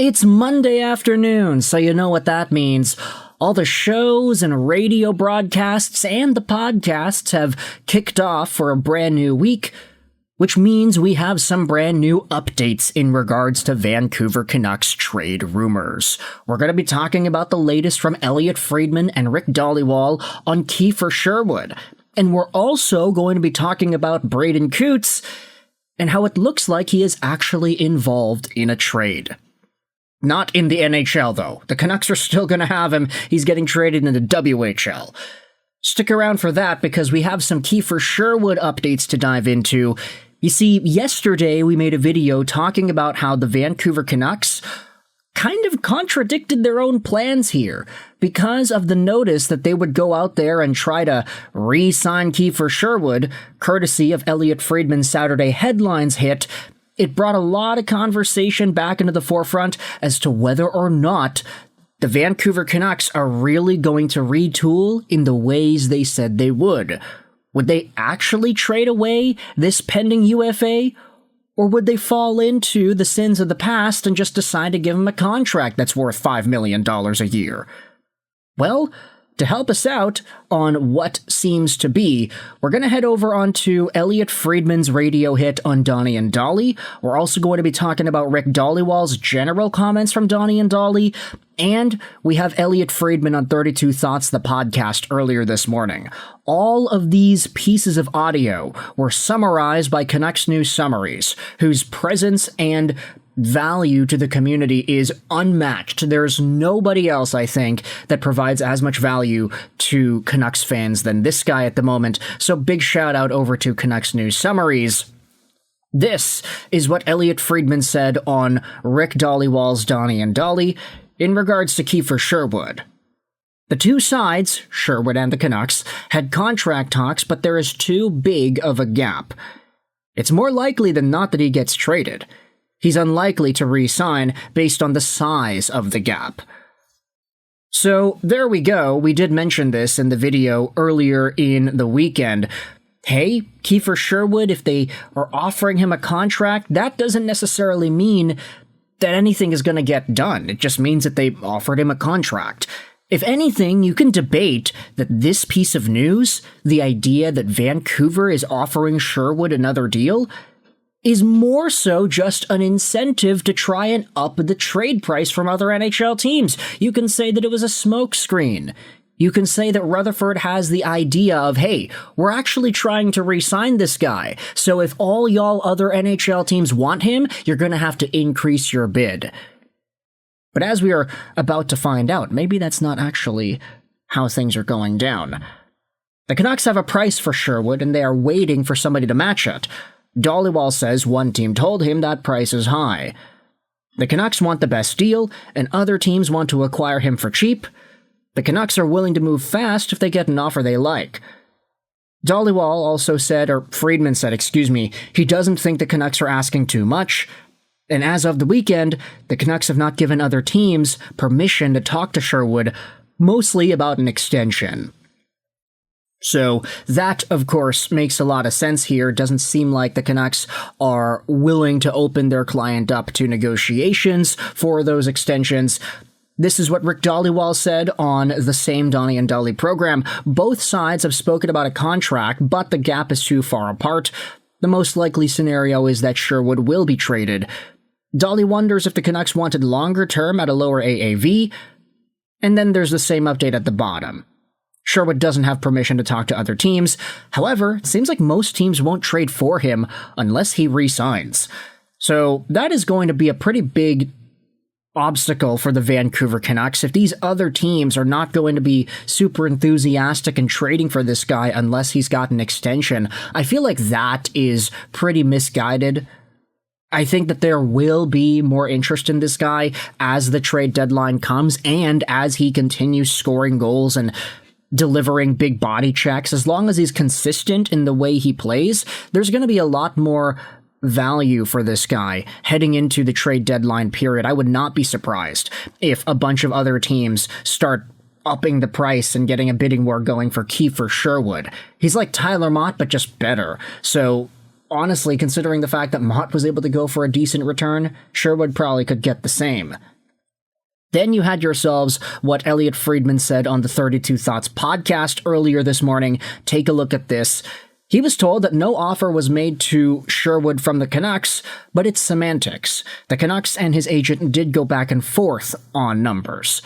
It's Monday afternoon, so you know what that means. All the shows and radio broadcasts and the podcasts have kicked off for a brand new week, which means we have some brand new updates in regards to Vancouver Canucks trade rumors. We're going to be talking about the latest from Elliotte Friedman and Rik Dhaliwal on Kiefer Sherwood. And we're also going to be talking about Braeden Cootes and how it looks like he is actually involved in a trade. Not in the NHL, though. The Canucks are still going to have him. He's getting traded in the WHL. Stick around for that because we have some Kiefer Sherwood updates to dive into. You see, yesterday we made a video talking about how the Vancouver Canucks kind of contradicted their own plans here because of the notice that they would go out there and try to re-sign Kiefer Sherwood, courtesy of Elliotte Friedman's Saturday headlines hit. It brought a lot of conversation back into the forefront as to whether or not the Vancouver Canucks are really going to retool in the ways they said they would. Would they actually trade away this pending UFA? Or would they fall into the sins of the past and just decide to give him a contract that's worth $5 million a year? Well, to help us out on what seems to be, we're going to head over onto Elliotte Friedman's radio hit on Donnie and Dolly. We're also going to be talking about Rik Dhaliwal's general comments from Donnie and Dolly. And we have Elliotte Friedman on 32 Thoughts, the podcast, earlier this morning. All of these pieces of audio were summarized by Canucks News Summaries, whose presence and value to the community is unmatched. There's nobody else, I think, that provides as much value to Canucks fans than this guy at the moment. So big shout out over to Canucks News Summaries. This is what Elliotte Friedman said on Rik Dhaliwal's Donnie and Dolly in regards to Kiefer Sherwood. The two sides, Sherwood and the Canucks, had contract talks, but there is too big of a gap. It's more likely than not that he gets traded. He's unlikely to re-sign based on the size of the gap. So there we go. We did mention this in the video earlier in the weekend. Hey, Kiefer Sherwood, if they are offering him a contract, that doesn't necessarily mean that anything is going to get done. It just means that they offered him a contract. If anything, you can debate that this piece of news, the idea that Vancouver is offering Sherwood another deal, is more so just an incentive to try and up the trade price from other NHL teams. You can say that it was a smokescreen. You can say that Rutherford has the idea of, hey, we're actually trying to re-sign this guy, so if all y'all other NHL teams want him, you're going to have to increase your bid. But as we are about to find out, maybe that's not actually how things are going down. The Canucks have a price for Sherwood, and they are waiting for somebody to match it. Dhaliwal says one team told him that price is high. The Canucks want the best deal, and other teams want to acquire him for cheap. The Canucks are willing to move fast if they get an offer they like. Dhaliwal also said, or Friedman said, he doesn't think the Canucks are asking too much. And as of the weekend, the Canucks have not given other teams permission to talk to Sherwood, mostly about an extension. So that, of course, makes a lot of sense here. Doesn't seem like the Canucks are willing to open their client up to negotiations for those extensions. This is what Rik Dhaliwal said on the same Donnie and Dolly program. Both sides have spoken about a contract, but the gap is too far apart. The most likely scenario is that Sherwood will be traded. Dolly wonders if the Canucks wanted longer term at a lower AAV. And then there's the same update at the bottom. Sherwood doesn't have permission to talk to other teams. However, it seems like most teams won't trade for him unless he re-signs. So that is going to be a pretty big obstacle for the Vancouver Canucks. If these other teams are not going to be super enthusiastic in trading for this guy unless he's got an extension, I feel like that is pretty misguided. I think that there will be more interest in this guy as the trade deadline comes and as he continues scoring goals and delivering big body checks. As long as he's consistent in the way he plays, there's going to be a lot more value for this guy heading into the trade deadline period. I would not be surprised if a bunch of other teams start upping the price and getting a bidding war going for Kiefer Sherwood. He's like Tyler Mott, but just better. So honestly, considering the fact that Mott was able to go for a decent return, Sherwood probably could get the same. Then you had yourselves what Elliotte Friedman said on the 32 Thoughts podcast earlier this morning. Take a look at this. He was told that no offer was made to Sherwood from the Canucks, but it's semantics. The Canucks and his agent did go back and forth on numbers.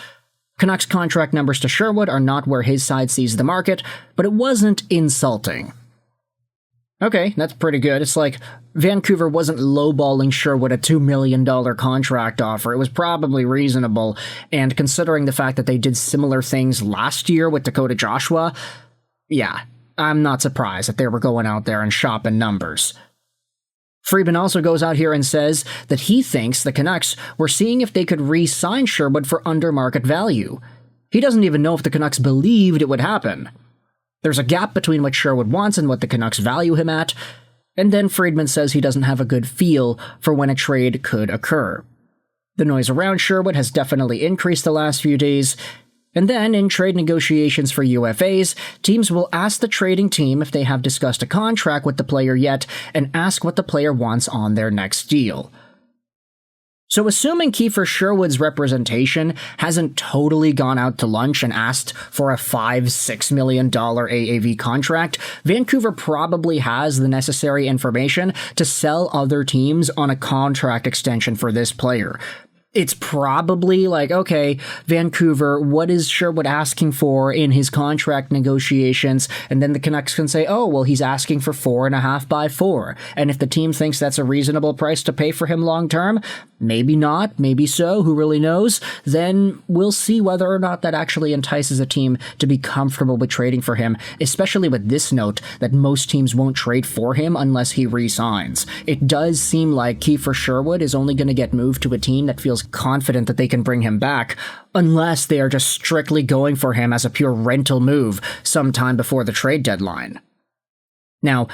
Canucks contract numbers to Sherwood are not where his side sees the market, but it wasn't insulting. Okay, that's pretty good. It's like Vancouver wasn't lowballing Sherwood a $2 million contract offer. It was probably reasonable, and considering the fact that they did similar things last year with Dakota Joshua, yeah, I'm not surprised that they were going out there and shopping numbers. Friedman also goes out here and says that he thinks the Canucks were seeing if they could re-sign Sherwood for under market value. He doesn't even know if the Canucks believed it would happen. There's a gap between what Sherwood wants and what the Canucks value him at, and then Friedman says he doesn't have a good feel for when a trade could occur. The noise around Sherwood has definitely increased the last few days, and then in trade negotiations for UFAs, teams will ask the trading team if they have discussed a contract with the player yet and ask what the player wants on their next deal. So assuming Kiefer Sherwood's representation hasn't totally gone out to lunch and asked for a $5-6 million AAV contract, Vancouver probably has the necessary information to sell other teams on a contract extension for this player. It's probably like, okay, Vancouver, what is Sherwood asking for in his contract negotiations? And then the Canucks can say, oh, well, he's asking for 4.5 by 4. And if the team thinks that's a reasonable price to pay for him long term, maybe not, maybe so, who really knows? Then we'll see whether or not that actually entices a team to be comfortable with trading for him, especially with this note that most teams won't trade for him unless he re-signs. It does seem like Kiefer Sherwood is only going to get moved to a team that feels confident that they can bring him back, unless they are just strictly going for him as a pure rental move sometime before the trade deadline. Now,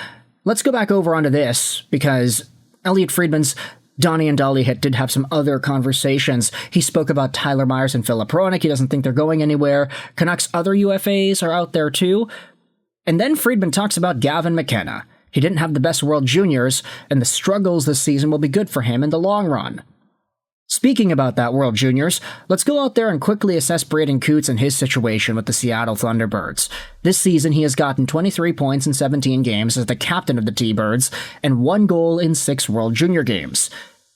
let's go back over onto this, because Elliotte Friedman's Donnie and Dolly Hit did have some other conversations. He spoke about Tyler Myers and Philip Hronek. He doesn't think they're going anywhere. Canucks' other UFAs are out there too. And then Friedman talks about Gavin McKenna. He didn't have the best World Juniors, and the struggles this season will be good for him in the long run. Speaking about that World Juniors, let's go out there and quickly assess Braeden Cootes and his situation with the Seattle Thunderbirds. This season, he has gotten 23 points in 17 games as the captain of the T-Birds, and 1 goal in 6 World Junior games.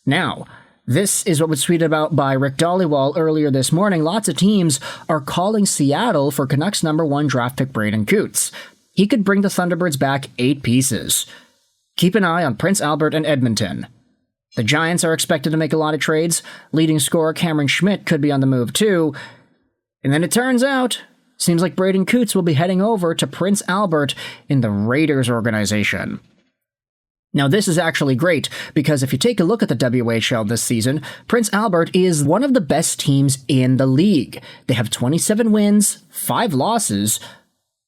Now, this is what was tweeted about by Rick Dhaliwal earlier this morning. Lots of teams are calling Seattle for Canucks #1 draft pick Braeden Cootes. He could bring the Thunderbirds back 8 pieces. Keep an eye on Prince Albert and Edmonton. The Giants are expected to make a lot of trades. Leading scorer Cameron Schmidt could be on the move too. And then it turns out, seems like Braden Cootes will be heading over to Prince Albert in the Raiders organization. Now this is actually great, because if you take a look at the WHL this season, Prince Albert is one of the best teams in the league. They have 27 wins, 5 losses,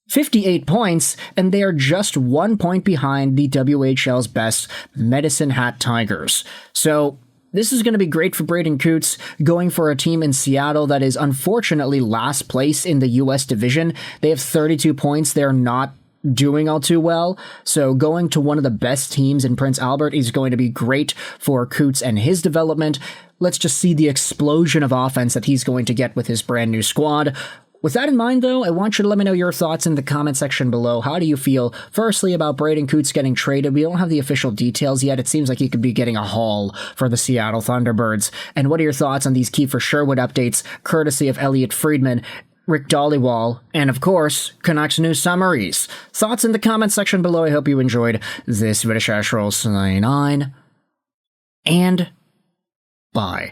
58 points, and they are just 1 point behind the WHL's best Medicine Hat Tigers. So this is going to be great for Braden Cootes, going for a team in Seattle that is unfortunately last place in the U.S. division. They have 32 points. They're not doing all too well, so going to one of the best teams in Prince Albert is going to be great for Cootes and his development. Let's just see the explosion of offense that he's going to get with his brand new squad. With that in mind, though, I want you to let me know your thoughts in the comment section below. How do you feel, firstly, about Braden Cootes getting traded? We don't have the official details yet. It seems like he could be getting a haul for the Seattle Thunderbirds. And what are your thoughts on these Kiefer Sherwood updates, courtesy of Elliotte Friedman, Rick Dhaliwal, and of course, Canucks news summaries? Thoughts in the comment section below. I hope you enjoyed this video. Sign on, and bye.